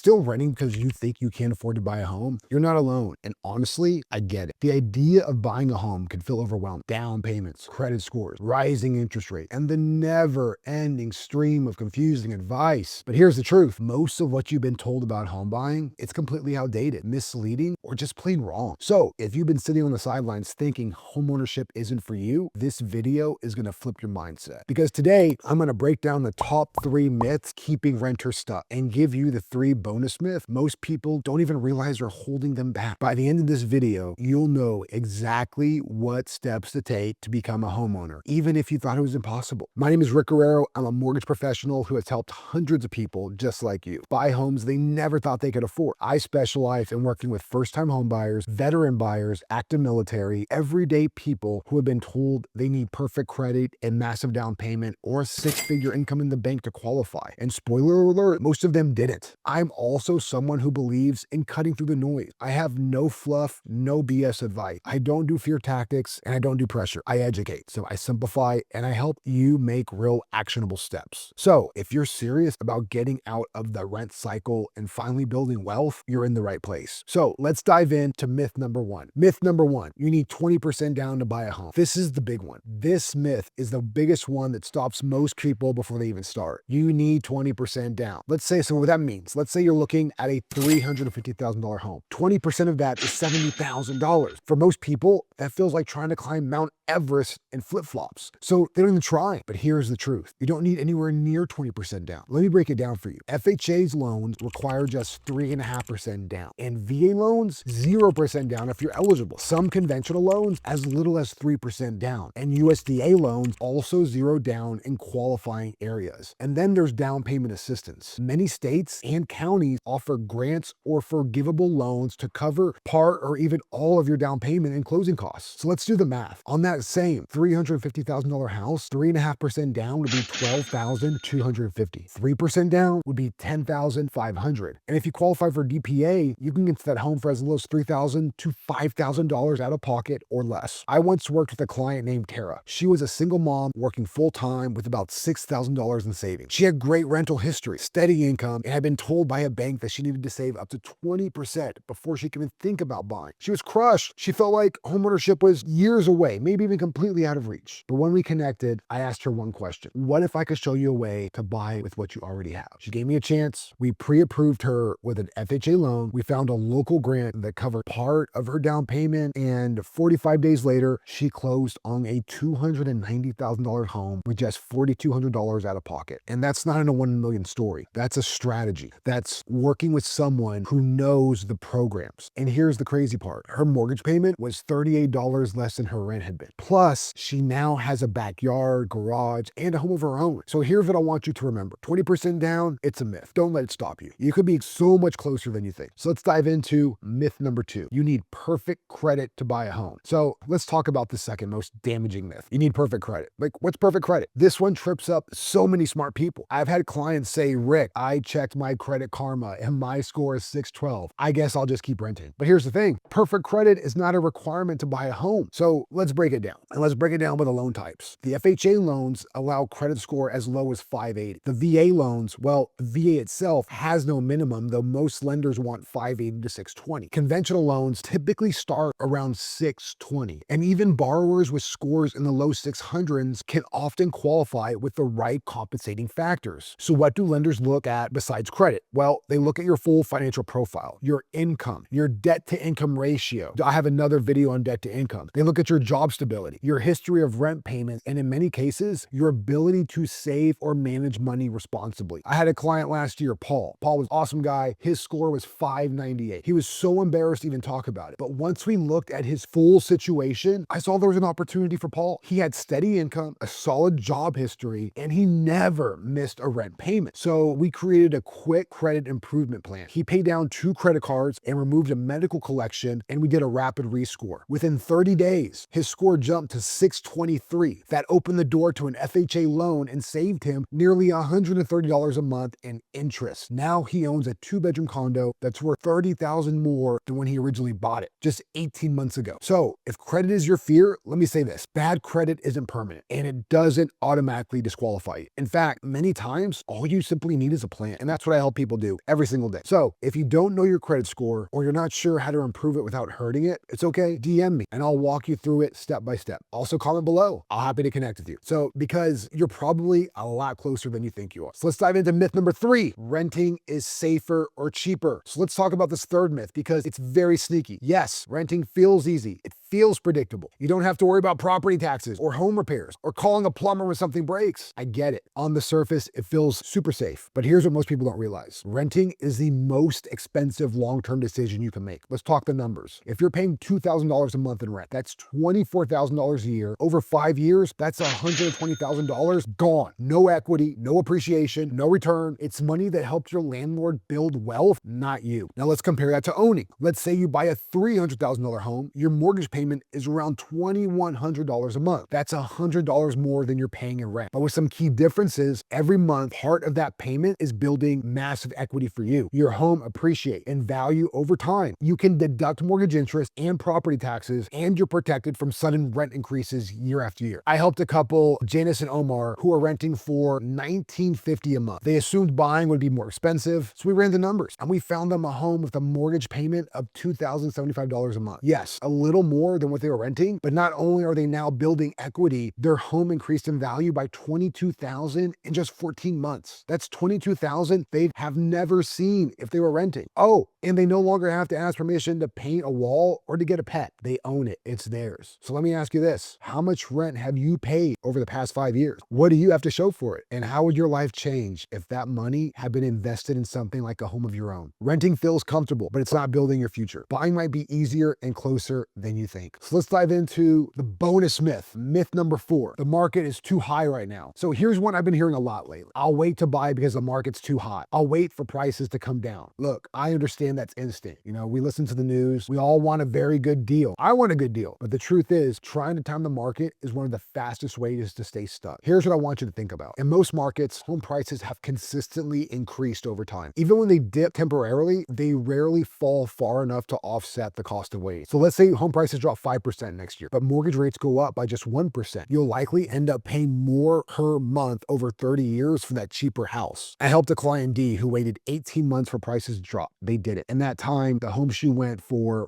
still renting because you think you can't afford to buy a home? You're not alone. And honestly, I get it. The idea of buying a home can feel overwhelming. Down payments, credit scores, rising interest rates, and the never-ending stream of confusing advice. But here's the truth. Most of what you've been told about home buying, it's completely outdated, misleading, or just plain wrong. So if you've been sitting on the sidelines thinking homeownership isn't for you, this video is going to flip your mindset. Because today, I'm going to break down the top 3 myths keeping renters stuck and give you the 3 bonus myths most people don't even realize are holding them back. By the end of this video, you'll know exactly what steps to take to become a homeowner, even if you thought it was impossible. My name is Rick Guerrero. I'm a mortgage professional who has helped hundreds of people just like you buy homes they never thought they could afford. I specialize in working with first-time home buyers, veteran buyers, active military, everyday people who have been told they need perfect credit and massive down payment or a 6-figure income in the bank to qualify. And spoiler alert, most of them didn't. I'm also someone who believes in cutting through the noise. I have no fluff, no BS advice. I don't do fear tactics and I don't do pressure. I educate. So I simplify and I help you make real actionable steps. So if you're serious about getting out of the rent cycle and finally building wealth, you're in the right place. So let's dive into myth number 1. Myth number 1, you need 20% down to buy a home. This is the big one. This myth is the biggest one that stops most people before they even start. You need 20% down. Let's say, so what that means, let's say you're looking at a $350,000 home. 20% of that is $70,000. For most people, that feels like trying to climb Mount Everest in flip-flops. So they don't even try. But here's the truth. You don't need anywhere near 20% down. Let me break it down for you. FHA's loans require just 3.5% down. And VA loans, 0% down if you're eligible. Some conventional loans, as little as 3% down. And USDA loans, also 0 down in qualifying areas. And then there's down payment assistance. Many states and counties offer grants or forgivable loans to cover part or even all of your down payment and closing costs. So let's do the math. On that same $350,000 house, 3.5% down would be $12,250. 3% down would be $10,500. And if you qualify for DPA, you can get to that home for as little as $3,000 to $5,000 out of pocket or less. I once worked with a client named Tara. She was a single mom working full-time with about $6,000 in savings. She had great rental history, steady income, and had been told by a bank that she needed to save up to 20% before she could even think about buying. She was crushed. She felt like homeownership was years away, maybe even completely out of reach. But when we connected, I asked her one question. What if I could show you a way to buy with what you already have? She gave me a chance. We pre-approved her with an FHA loan. We found a local grant that covered part of her down payment, and 45 days later, she closed on a $290,000 home with just $4,200 out of pocket. And that's not in a 1 million story. That's a strategy. That's working with someone who knows the programs. And here's the crazy part. Her mortgage payment was $38 less than her rent had been. Plus, she now has a backyard, garage, and a home of her own. So here's what I want you to remember. 20% down, it's a myth. Don't let it stop you. You could be so much closer than you think. So let's dive into myth number 2. You need perfect credit to buy a home. So let's talk about the second most damaging myth. You need perfect credit. Like, what's perfect credit? This one trips up so many smart people. I've had clients say, Rick, I checked my Credit Karma and my score is 612. I guess I'll just keep renting. But here's the thing. Perfect credit is not a requirement to buy a home. So let's break it down. And let's break it down by the loan types. The FHA loans allow credit score as low as 580. The VA loans, well, the VA itself has no minimum, though most lenders want 580 to 620. Conventional loans typically start around 620. And even borrowers with scores in the low 600s can often qualify with the right compensating factors. So what do lenders look at besides credit? Well, they look at your full financial profile, your income, your debt to income ratio. I have another video on debt to income. They look at your job stability, your history of rent payments, and in many cases, your ability to save or manage money responsibly. I had a client last year, Paul. Paul was an awesome guy. His score was 598. He was so embarrassed to even talk about it. But once we looked at his full situation, I saw there was an opportunity for Paul. He had steady income, a solid job history, and he never missed a rent payment. So we created a quick credit improvement plan. He paid down 2 credit cards and removed a medical collection, and we did a rapid rescore. Within 30 days, his score jumped to 623. That opened the door to an FHA loan and saved him nearly $130 a month in interest. Now he owns a 2-bedroom condo that's worth $30,000 more than when he originally bought it just 18 months ago. So if credit is your fear, let me say this: bad credit isn't permanent and it doesn't automatically disqualify you. In fact, many times all you simply need is a plan, and that's what I help people do every single day. So if you don't know your credit score or you're not sure how to improve it without hurting it, it's okay. DM me and I'll walk you through it step by step. Also comment below. I'll happy to connect with you. So because you're probably a lot closer than you think you are. So let's dive into myth number 3. Renting is safer or cheaper. So let's talk about this third myth because it's very sneaky. Yes, renting feels easy. It feels predictable. You don't have to worry about property taxes or home repairs or calling a plumber when something breaks. I get it. On the surface, it feels super safe. But here's what most people don't realize. Renting is the most expensive long-term decision you can make. Let's talk the numbers. If you're paying $2,000 a month in rent, that's $24,000 a year. Over 5 years, that's $120,000 gone. No equity, no appreciation, no return. It's money that helped your landlord build wealth, not you. Now let's compare that to owning. Let's say you buy a $300,000 home. Your mortgage payment is around $2,100 a month. That's $100 more than you're paying in rent. But with some key differences, every month, part of that payment is building massive equity for you. Your home appreciates in value over time. You can deduct mortgage interest and property taxes, and you're protected from sudden rent increases year after year. I helped a couple, Janice and Omar, who are renting for $1,950 a month. They assumed buying would be more expensive, so we ran the numbers, and we found them a home with a mortgage payment of $2,075 a month. Yes, a little more than what they were renting, but not only are they now building equity, their home increased in value by $22,000 in just 14 months. That's $22,000 they have never seen if they were renting. Oh, and they no longer have to ask permission to paint a wall or to get a pet. They own it. It's theirs. So let me ask you this: how much rent have you paid over the past 5 years? What do you have to show for it? And how would your life change if that money had been invested in something like a home of your own? Renting feels comfortable, but it's not building your future. Buying might be easier and closer than you think. So let's dive into the bonus myth. Myth number 4. The market is too high right now. So here's one I've been hearing a lot lately. I'll wait to buy because the market's too hot. I'll wait for prices to come down. Look, I understand that's instinct. You know, we listen to the news. We all want a very good deal. I want a good deal. But the truth is, trying to time the market is one of the fastest ways to stay stuck. Here's what I want you to think about. In most markets, home prices have consistently increased over time. Even when they dip temporarily, they rarely fall far enough to offset the cost of waiting. So let's say home prices drop 5% next year, but mortgage rates go up by just 1%. You'll likely end up paying more per month over 30 years for that cheaper house. I helped a client D who waited 18 months for prices to drop. They did it. In that time, the home she went from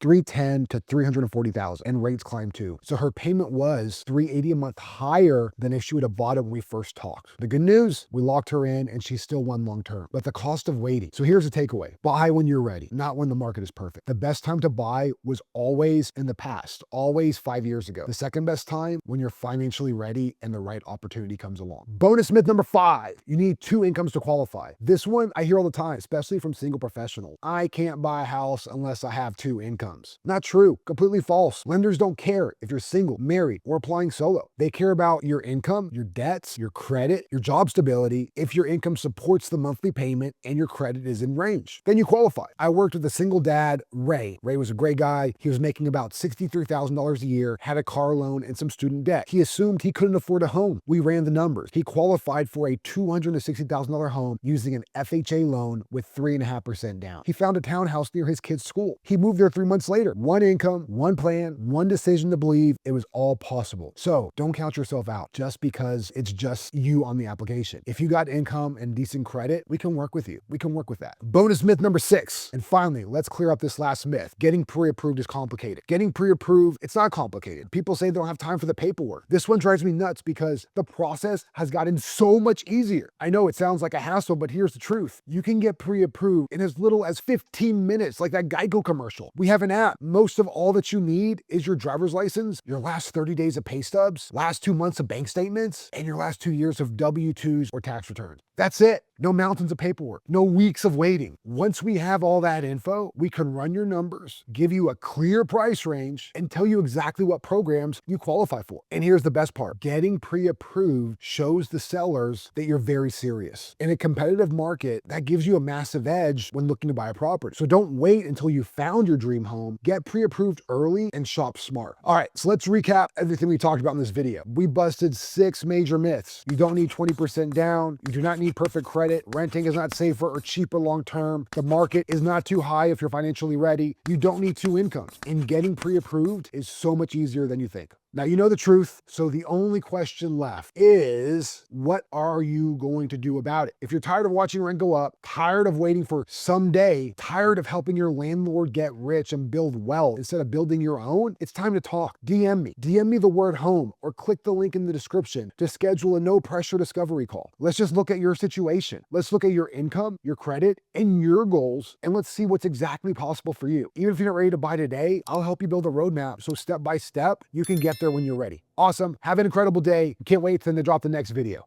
$310,000 to $340,000, and rates climbed too. So her payment was $380 a month higher than if she would have bought it when we first talked. The good news, we locked her in and she still won long term. But the cost of waiting. So here's the takeaway: buy when you're ready, not when the market is perfect. The best time to buy was always in the past, always 5 years ago. The second best time, when you're financially ready and the right opportunity comes along. Bonus myth number 5: you need 2 incomes to qualify. This one I hear all the time, especially from single professionals. I can't buy a house unless I have 2 incomes. Not true. Completely false. Lenders don't care if you're single, married, or applying solo. They care about your income, your debts, your credit, your job stability. If your income supports the monthly payment and your credit is in range, then you qualify. I worked with a single dad, Ray. Ray was a great guy. He was making about $63,000 a year, had a car loan and some student debt. He assumed he couldn't afford a home. We ran the numbers. He qualified for a $260,000 home using an FHA loan with 3.5% down. He found a townhouse near his kid's school. He moved there 3 months later. 1 income, 1 plan, 1 decision to believe. It was all possible. So don't count yourself out just because it's just you on the application. If you got income and decent credit, we can work with you. We can work with that. Bonus myth number 6. And finally, let's clear up this last myth. Getting pre-approved is complicated. Getting pre-approved, it's not complicated. People say they don't have time for the paperwork. This one drives me nuts because the process has gotten so much easier. I know it sounds like a hassle, but here's the truth. You can get pre-approved in as little as 15 minutes, like that Geico commercial. We have an app. Most of all that you need is your driver's license, your last 30 days of pay stubs, last 2 months of bank statements, and your last 2 years of W-2s or tax returns. That's it. No mountains of paperwork, no weeks of waiting. Once we have all that info, we can run your numbers, give you a clear price range, and tell you exactly what programs you qualify for. And here's the best part. Getting pre-approved shows the sellers that you're very serious. In a competitive market, that gives you a massive edge when looking to buy a property. So don't wait until you found your dream home. Get pre-approved early and shop smart. All right, so let's recap everything we talked about in this video. We busted 6 major myths. You don't need 20% down. You do not need perfect credit. Renting is not safer or cheaper long-term. The market is not too high if you're financially ready. You don't need 2 incomes. And getting pre-approved is so much easier than you think. Now, you know the truth, so the only question left is, what are you going to do about it? If you're tired of watching rent go up, tired of waiting for someday, tired of helping your landlord get rich and build wealth instead of building your own, it's time to talk. DM me. DM me the word home or click the link in the description to schedule a no-pressure discovery call. Let's just look at your situation. Let's look at your income, your credit, and your goals, and let's see what's exactly possible for you. Even if you're not ready to buy today, I'll help you build a roadmap so step by step, you can get there when you're ready. Awesome. Have an incredible day. Can't wait to drop the next video.